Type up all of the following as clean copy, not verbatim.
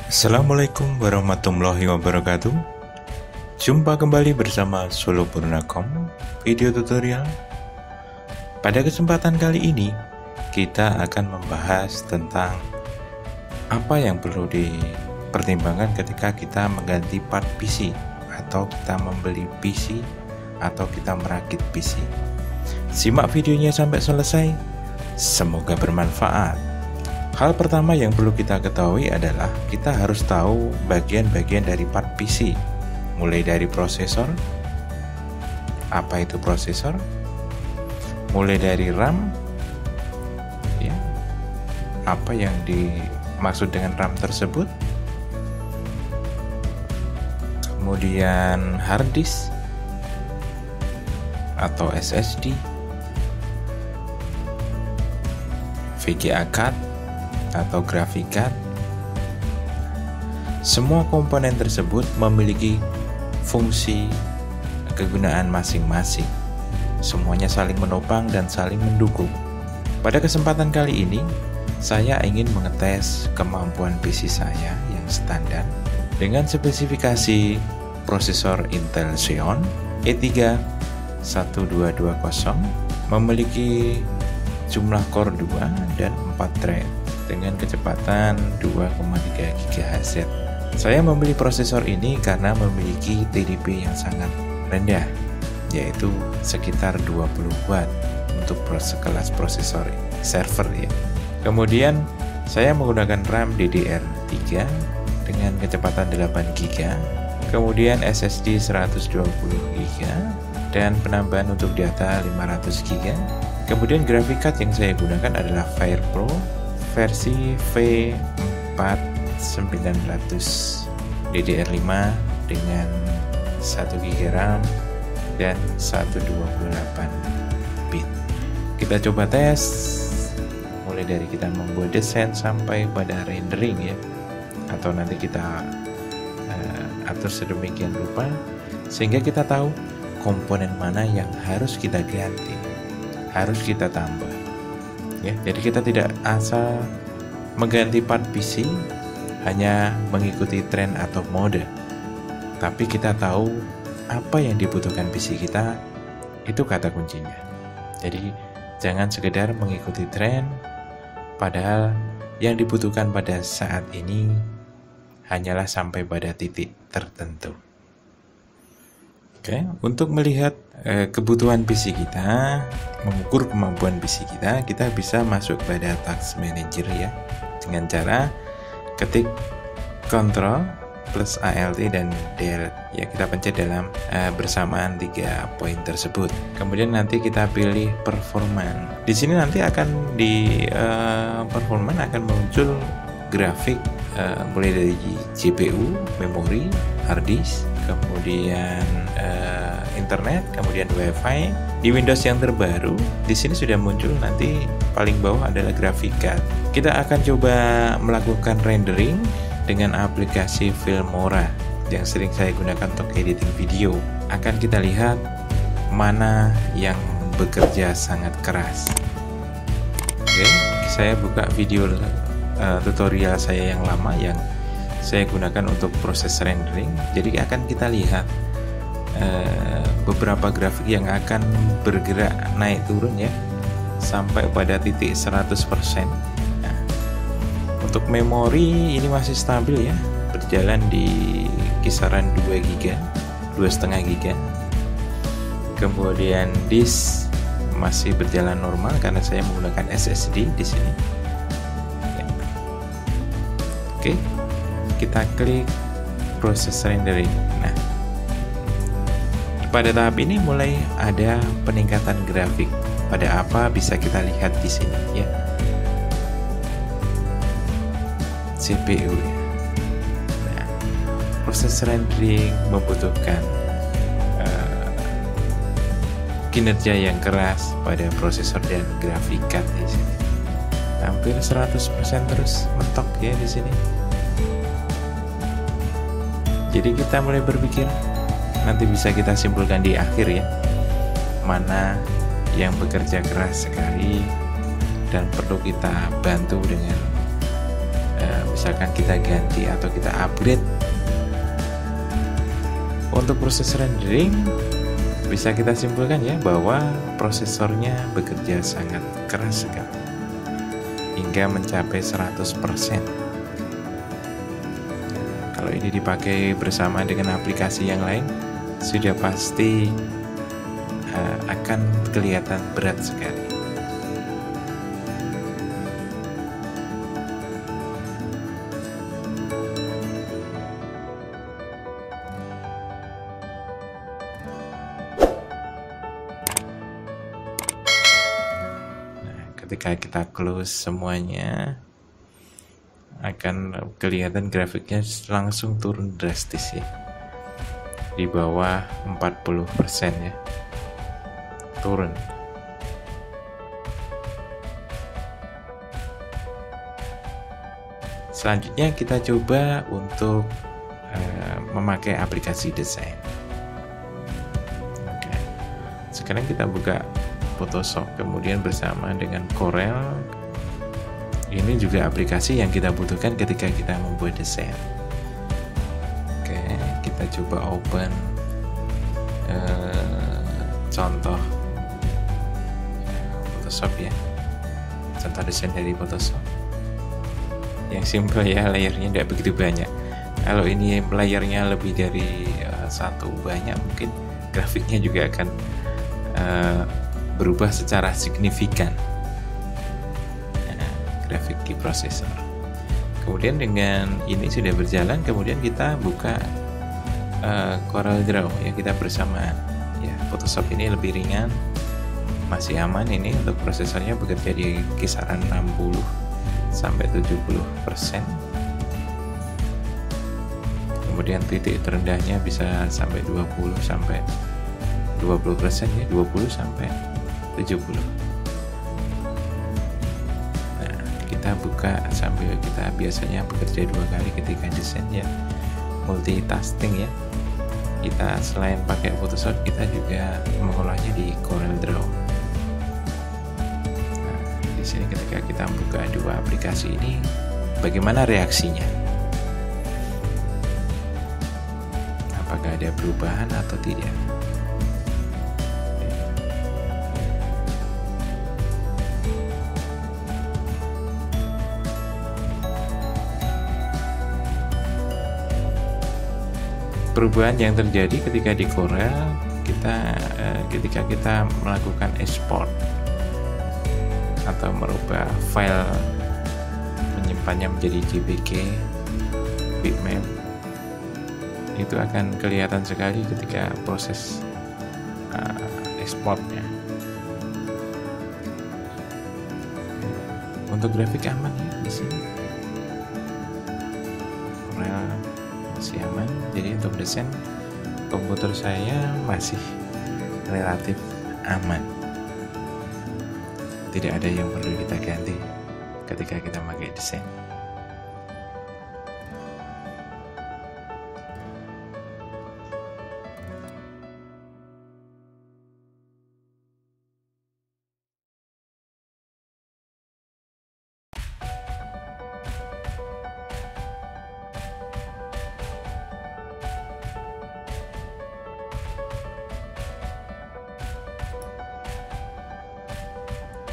Assalamualaikum warahmatullahi wabarakatuh. Jumpa kembali bersama Solopurna.com video tutorial. Pada kesempatan kali ini kita akan membahas tentang apa yang perlu dipertimbangkan ketika kita mengganti part PC atau kita membeli PC atau kita merakit PC. Simak videonya sampai selesai, semoga bermanfaat. Hal pertama yang perlu kita ketahui adalah kita harus tahu bagian-bagian dari part PC, mulai dari prosesor, apa itu prosesor, mulai dari RAM, ya, apa yang dimaksud dengan RAM tersebut, kemudian hard disk atau SSD, VGA card atau graphic card. Semua komponen tersebut memiliki fungsi kegunaan masing-masing. Semuanya saling menopang dan saling mendukung. Pada kesempatan kali ini, saya ingin mengetes kemampuan PC saya yang standar dengan spesifikasi prosesor Intel Xeon E3 1220, memiliki jumlah core 2 dan 4 thread dengan kecepatan 2,3 GHz. Saya membeli prosesor ini karena memiliki TDP yang sangat rendah, yaitu sekitar 20 watt untuk kelas prosesor server ya. Kemudian saya menggunakan RAM DDR3 dengan kecepatan 8 GB, kemudian SSD 120 GB dan penambahan untuk data 500 GB. Kemudian graphic card yang saya gunakan adalah FirePro versi V4900 DDR5 dengan 1 GB RAM dan 128 bit. Kita coba tes mulai dari kita membuat desain sampai pada rendering ya, atau nanti kita atur sedemikian rupa sehingga kita tahu komponen mana yang harus kita ganti, harus kita tambah ya. Jadi kita tidak asal mengganti part PC hanya mengikuti tren atau mode, tapi kita tahu apa yang dibutuhkan PC kita, itu kata kuncinya. Jadi jangan sekedar mengikuti tren padahal yang dibutuhkan pada saat ini hanyalah sampai pada titik tertentu. Oke, untuk melihat kebutuhan PC kita, mengukur kemampuan PC kita, kita bisa masuk pada Task Manager ya, dengan cara ketik Ctrl plus Alt dan Del ya, kita pencet dalam bersamaan 3 poin tersebut. Kemudian nanti kita pilih performance. Di sini nanti akan di performance akan muncul grafik mulai dari GPU, memori, hard disk, kemudian internet, kemudian WiFi. Di Windows yang terbaru, di sini sudah muncul nanti paling bawah adalah graphic card. Kita akan coba melakukan rendering dengan aplikasi Filmora yang sering saya gunakan untuk editing video. Akan kita lihat mana yang bekerja sangat keras. Oke, saya buka video tutorial saya yang lama yang saya gunakan untuk proses rendering. Jadi akan kita lihat beberapa grafik yang akan bergerak naik turun ya sampai pada titik 100%. Nah, untuk memori ini masih stabil ya, berjalan di kisaran 2 GB, 2,5 GB. Kemudian disk masih berjalan normal karena saya menggunakan SSD di sini. Ya. Oke, kita klik proses rendering. Nah, pada tahap ini mulai ada peningkatan grafik. Pada apa bisa kita lihat di sini ya. CPU ya. Nah, proses rendering membutuhkan kinerja yang keras pada prosesor dan grafik card di sini. Hampir 100% terus mentok ya di sini. Jadi kita mulai berpikir, nanti bisa kita simpulkan di akhir ya, mana yang bekerja keras sekali dan perlu kita bantu dengan misalkan kita ganti atau kita upgrade. Untuk proses rendering bisa kita simpulkan ya bahwa prosesornya bekerja sangat keras sekali hingga mencapai 100%. Kalau ini dipakai bersama dengan aplikasi yang lain, sudah pasti akan kelihatan berat sekali. Ketika kita close semuanya, akan kelihatan grafiknya langsung turun drastis ya, di bawah 40% ya, turun. Selanjutnya kita coba untuk memakai aplikasi desain. Oke. Sekarang kita buka Photoshop, kemudian bersama dengan Corel. Ini juga aplikasi yang kita butuhkan ketika kita membuat desain. Oke, kita coba open contoh Photoshop ya, contoh desain dari Photoshop yang simple ya, layernya tidak begitu banyak. Kalau ini layernya lebih dari satu banyak, mungkin grafiknya juga akan berubah secara signifikan, grafik di prosesor. Kemudian dengan ini sudah berjalan, kemudian kita buka Corel Draw ya, kita bersamaan ya. Photoshop ini lebih ringan, masih aman. Ini untuk prosesornya bekerja di kisaran 60 sampai 70%. Kemudian titik terendahnya bisa sampai 20 sampai 20% ya, 20 sampai 70. Nah, kita buka sambil kita biasanya bekerja 2 kali ketika desain ya, multitasking ya. Kita selain pakai Photoshop, kita juga mengolahnya di Corel Draw. Nah, di sini ketika kita buka dua aplikasi ini, bagaimana reaksinya? Apakah ada perubahan atau tidak? Perubahan yang terjadi ketika di Corel, ketika kita melakukan export atau merubah file, menyimpannya menjadi JPG, bitmap, itu akan kelihatan sekali ketika proses ekspornya. Untuk grafik aman ya di sini. Corel masih aman, jadi untuk desain komputer saya masih relatif aman, tidak ada yang perlu kita ganti ketika kita pakai desain.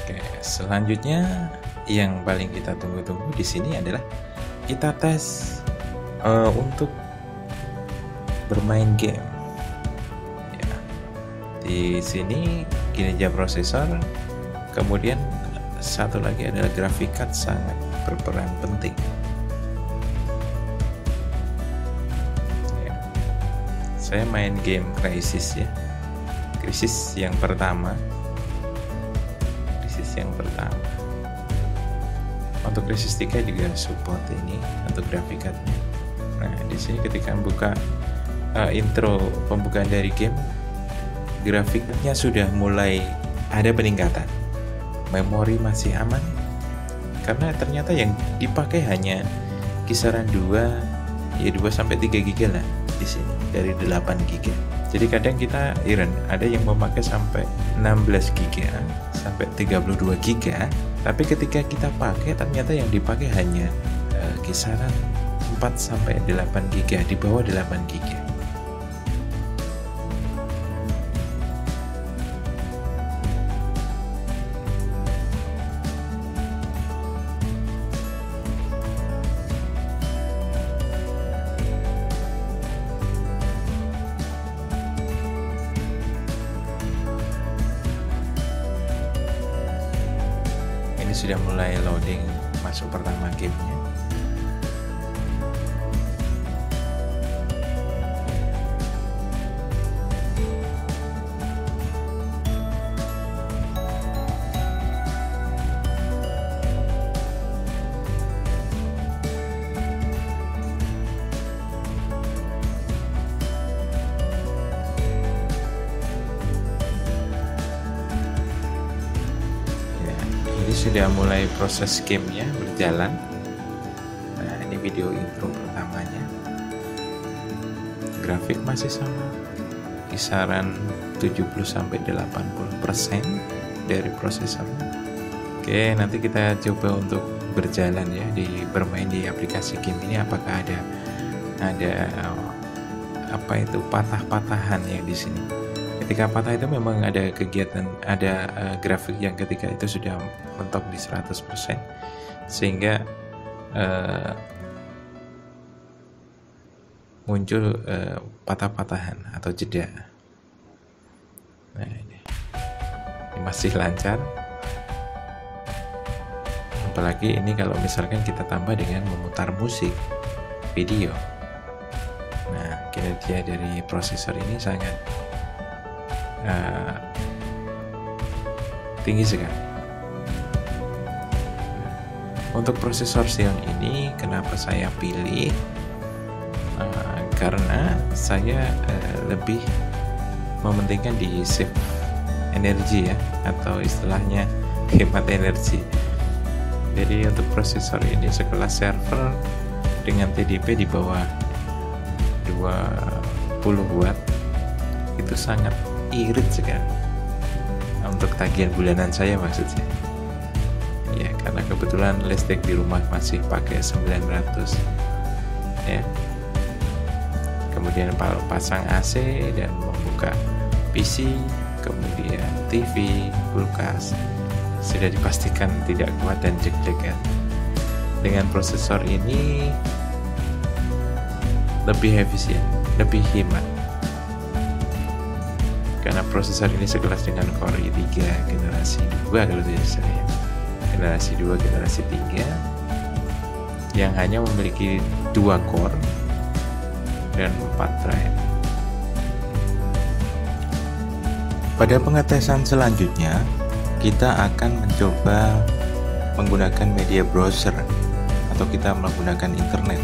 Oke, selanjutnya yang paling kita tunggu-tunggu di sini adalah kita tes untuk bermain game. Ya, di sini kinerja prosesor, kemudian satu lagi adalah graphic card sangat berperan penting. Ya, saya main game Crysis ya, Crysis yang pertama. Untuk Crysis 3 juga support ini untuk grafik cardnya. Nah, di sini ketika buka intro pembukaan dari game, grafiknya sudah mulai ada peningkatan. Memori masih aman karena ternyata yang dipakai hanya kisaran 2 sampai 3 GB lah di sini dari 8 GB. Jadi kadang kita iren, ada yang memakai sampai 16 GB sampai 32 GB, tapi ketika kita pakai ternyata yang dipakai hanya kisaran 4-8 GB, di bawah 8 GB. Ini sudah mulai loading masuk pertama gamenya. Sudah mulai proses gamenya berjalan. Nah, ini video intro pertamanya. Grafik masih sama, kisaran 70-80% dari prosesornya. Oke, nanti kita coba untuk berjalan ya, bermain di aplikasi game ini. Apakah ada apa itu patah-patahan ya di sini? Ketika patah itu memang ada kegiatan, ada grafik yang ketika itu sudah mentok di 100%, sehingga muncul patah-patahan atau jeda. Nah, ini masih lancar. Apalagi ini kalau misalkan kita tambah dengan memutar musik video. Nah, kinerja dari prosesor ini sangat tinggi sekali. Untuk prosesor Xeon ini kenapa saya pilih? Karena saya lebih mementingkan di save energi ya, atau istilahnya hemat energi. Jadi untuk prosesor ini sekelas server dengan TDP di bawah 20 watt itu sangat irit sekali untuk tagihan bulanan saya maksudnya ya, karena kebetulan listrik di rumah masih pakai 900 ya. Kemudian pasang AC dan membuka PC, kemudian TV, kulkas, sudah dipastikan tidak kuat dan jeglek. Dengan prosesor ini lebih efisien, lebih hemat, karena prosesor ini sekelas dengan Core i3 generasi 2 kalau tidak salah, generasi 2 generasi 3 yang hanya memiliki 2 core dan 4 thread. Pada pengetesan selanjutnya kita akan mencoba menggunakan media browser atau kita menggunakan internet.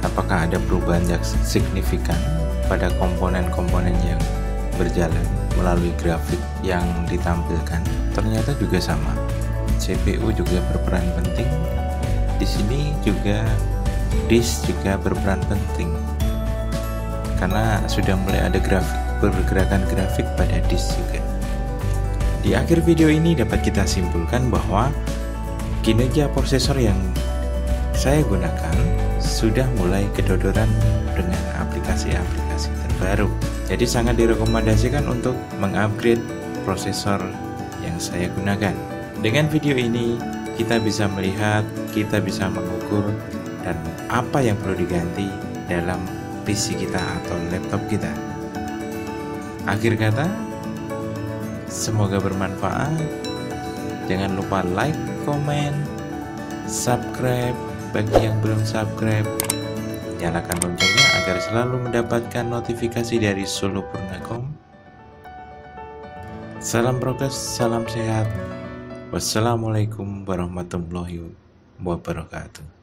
Apakah ada perubahan yang signifikan pada komponen-komponen yang berjalan melalui grafik yang ditampilkan? Ternyata juga sama. CPU juga berperan penting. Di sini juga disk juga berperan penting, karena sudah mulai ada pergerakan grafik pada disk juga. Di akhir video ini dapat kita simpulkan bahwa kinerja prosesor yang saya gunakan sudah mulai kedodoran dengan aplikasi-aplikasi terbaru. Jadi sangat direkomendasikan untuk mengupgrade prosesor yang saya gunakan. Dengan video ini kita bisa melihat, kita bisa mengukur dan apa yang perlu diganti dalam PC kita atau laptop kita. Akhir kata, semoga bermanfaat. Jangan lupa like, komen, subscribe bagi yang belum subscribe. Nyalakan loncengnya agar selalu mendapatkan notifikasi dari Solopurnakom. Salam prokes, salam sehat. Wassalamualaikum warahmatullahi wabarakatuh.